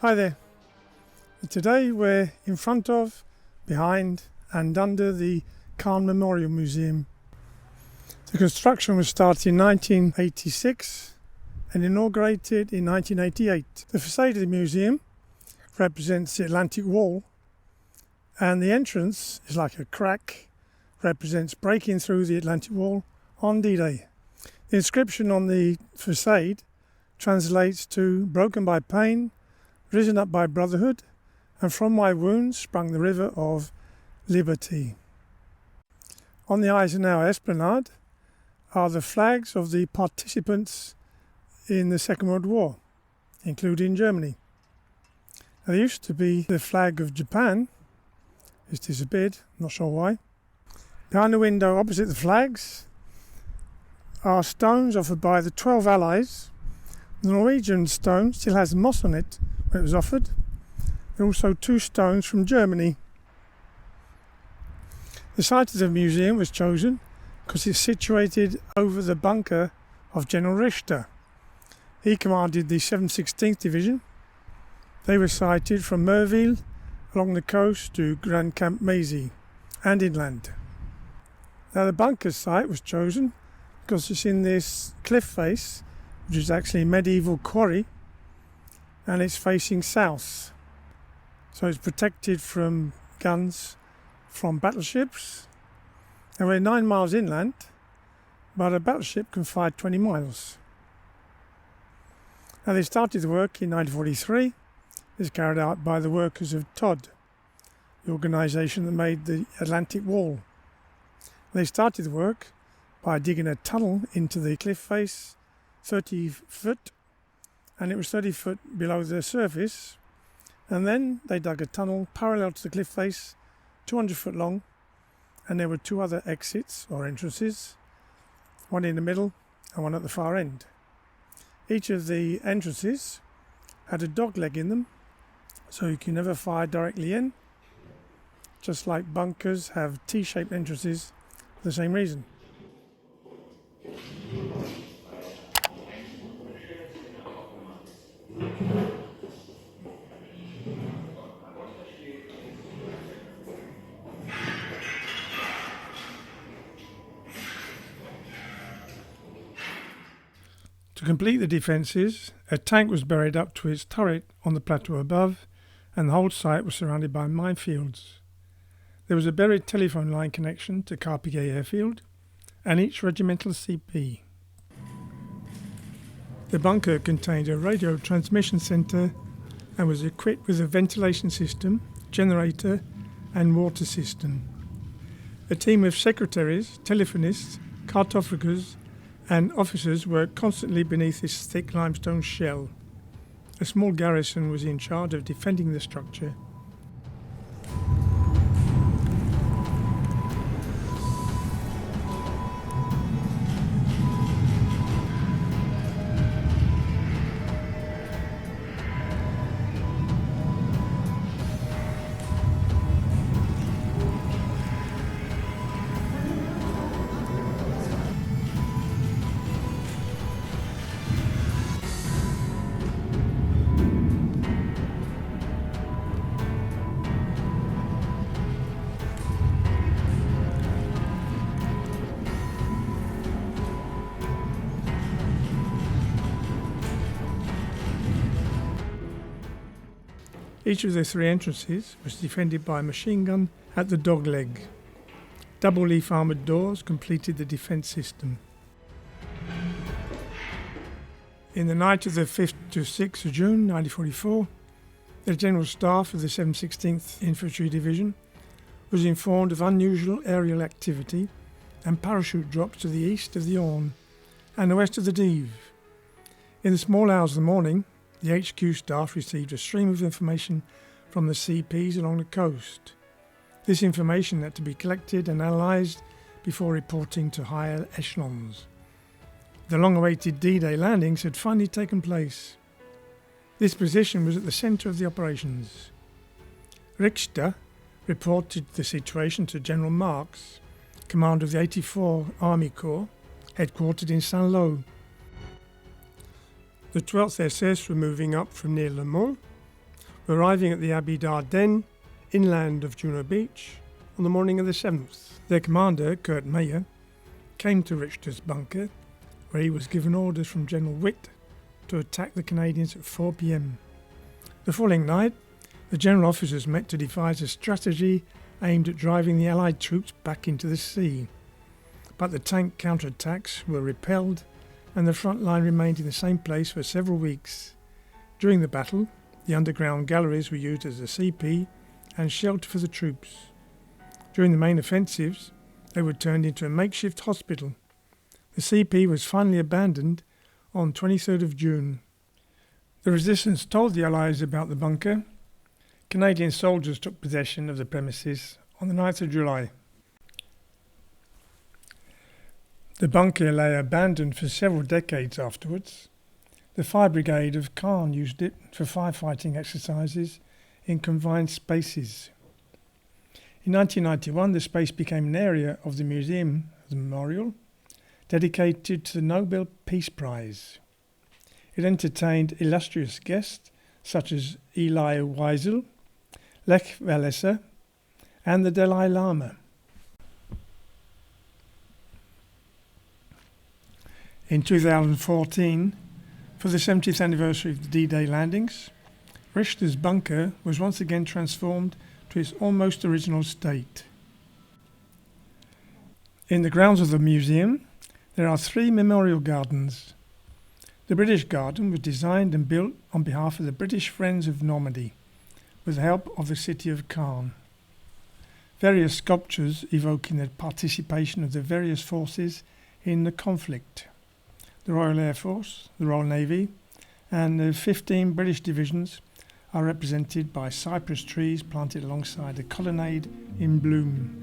Hi there. Today we're in front of, behind and under the Caen Memorial Museum. The construction was started in 1986 and inaugurated in 1988. The facade of the museum represents the Atlantic Wall, and the entrance is like a crack, represents breaking through the Atlantic Wall on D-Day. The inscription on the facade translates to "Broken by pain, risen up by brotherhood, and from my wounds sprung the river of liberty." On the Eisenhower Esplanade are the flags of the participants in the Second World War, including Germany. Now, there used to be the flag of Japan. It's disappeared, not sure why. Behind the window opposite the flags are stones offered by the 12 Allies. The Norwegian stone still has moss on it when it was offered. There are also 2 stones from Germany. The site of the museum was chosen because it's situated over the bunker of General Richter. He commanded the 716th Division. They were sighted from Merville along the coast to Grand Camp Maisie and inland. Now, the bunker site was chosen because it's in this cliff face, which is actually a medieval quarry, and it's facing south. So it's protected from guns from battleships. And we're 9 miles inland, but a battleship can fire 20 miles. Now, they started the work in 1943. It was carried out by the workers of Todd, the organisation that made the Atlantic Wall. They started the work by digging a tunnel into the cliff face, 30 foot, and it was 30 foot below the surface. And then they dug a tunnel parallel to the cliff face, 200 foot long, and there were 2 other exits or entrances, one in the middle and one at the far end. Each of the entrances had a dog leg in them, so you can never fire directly in, just like bunkers have T-shaped entrances for the same reason. To complete the defences, a tank was buried up to its turret on the plateau above, and the whole site was surrounded by minefields. There was a buried telephone line connection to Carpegay Airfield and each regimental CP. The bunker contained a radio transmission centre and was equipped with a ventilation system, generator and water system. A team of secretaries, telephonists, cartographers and officers worked constantly beneath this thick limestone shell. A small garrison was in charge of defending the structure. Each of the 3 entrances was defended by a machine gun at the dog leg. Double leaf armoured doors completed the defence system. In the night of the 5th to 6th of June 1944, the General Staff of the 716th Infantry Division was informed of unusual aerial activity and parachute drops to the east of the Orne and the west of the Dives. In the small hours of the morning, the HQ staff received a stream of information from the CPs along the coast. This information had to be collected and analysed before reporting to higher echelons. The long-awaited D-Day landings had finally taken place. This position was at the centre of the operations. Richter reported the situation to General Marx, commander of the 84 Army Corps, headquartered in Saint-Lô. The 12th SS were moving up from near Le Mont arriving at the Abbey d'Ardennes, inland of Juno Beach, on the morning of the 7th. Their commander, Meyer, came to Richter's bunker, where he was given orders from General Richter to attack the Canadians at 4 p.m. The following night, the general officers met to devise a strategy aimed at driving the Allied troops back into the sea. But the tank counterattacks were repelled and the front line remained in the same place for several weeks. During the battle, the underground galleries were used as a CP and shelter for the troops. During the main offensives, they were turned into a makeshift hospital. The CP was finally abandoned on 23rd of June. The resistance told the Allies about the bunker. Canadian soldiers took possession of the premises on the 9th of July. The bunker lay abandoned for several decades afterwards. The Fire Brigade of Caen used it for firefighting exercises in confined spaces. In 1991, the space became an area of the Museum of the Memorial, dedicated to the Nobel Peace Prize. It entertained illustrious guests such as Elie Wiesel, Lech Walesa, and the Dalai Lama. In 2014, for the 70th anniversary of the D-Day landings, Richter's bunker was once again transformed to its almost original state. In the grounds of the museum, there are 3 memorial gardens. The British Garden was designed and built on behalf of the British Friends of Normandy, with the help of the city of Caen. Various sculptures evoking the participation of the various forces in the conflict. The Royal Air Force, the Royal Navy, and the 15 British divisions are represented by cypress trees planted alongside a colonnade in bloom.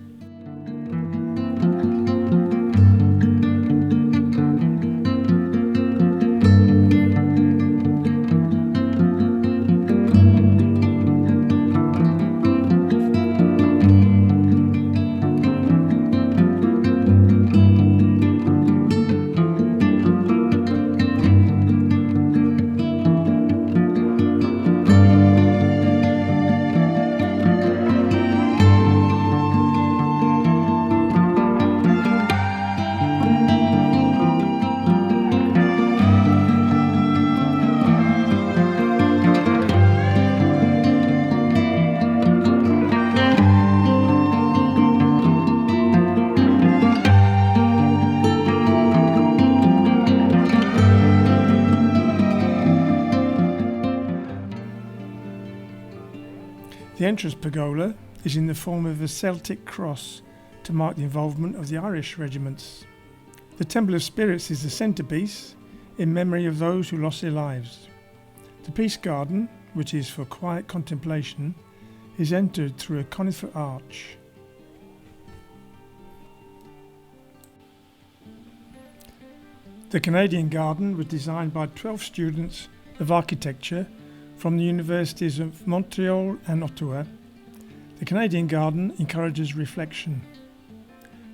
The entrance pergola is in the form of a Celtic cross to mark the involvement of the Irish regiments. The Temple of Spirits is the centrepiece in memory of those who lost their lives. The Peace Garden, which is for quiet contemplation, is entered through a conifer arch. The Canadian Garden was designed by 12 students of architecture from the universities of Montreal and Ottawa. The Canadian Garden encourages reflection.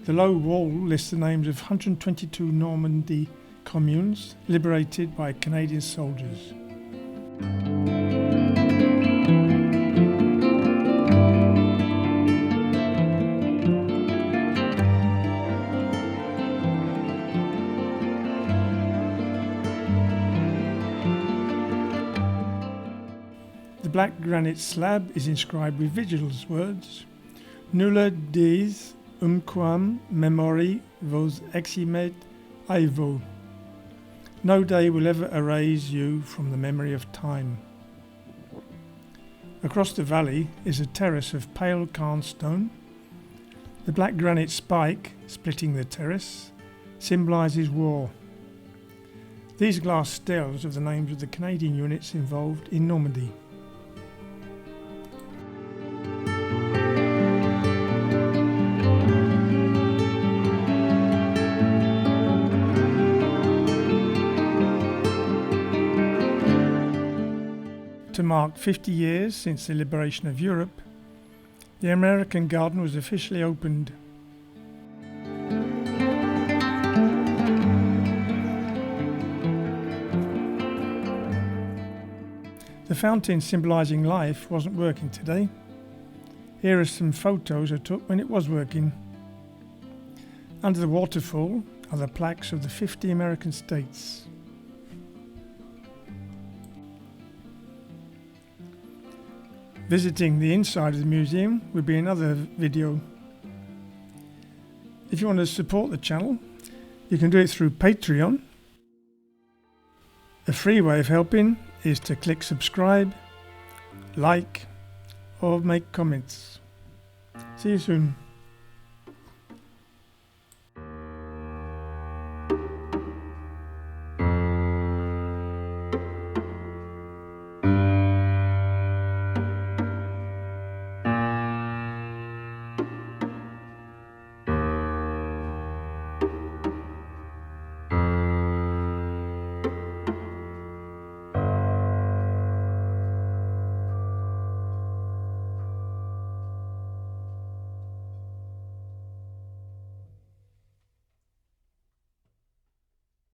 The low wall lists the names of 122 Normandy communes liberated by Canadian soldiers. The black granite slab is inscribed with Vigil's words, Nulla dies quam memori vos eximet aevo. No day will ever erase you from the memory of time. Across the valley is a terrace of pale Caen stone. The black granite spike splitting the terrace symbolises war. These glass stels are the names of the Canadian units involved in Normandy. To mark 50 years since the liberation of Europe, the American Garden was officially opened. The fountain symbolising life wasn't working today. Here are some photos I took when it was working. Under the waterfall are the plaques of the 50 American states. Visiting the inside of the museum would be another video. If you want to support the channel, you can do it through Patreon. A free way of helping is to click subscribe, like, or make comments. See you soon.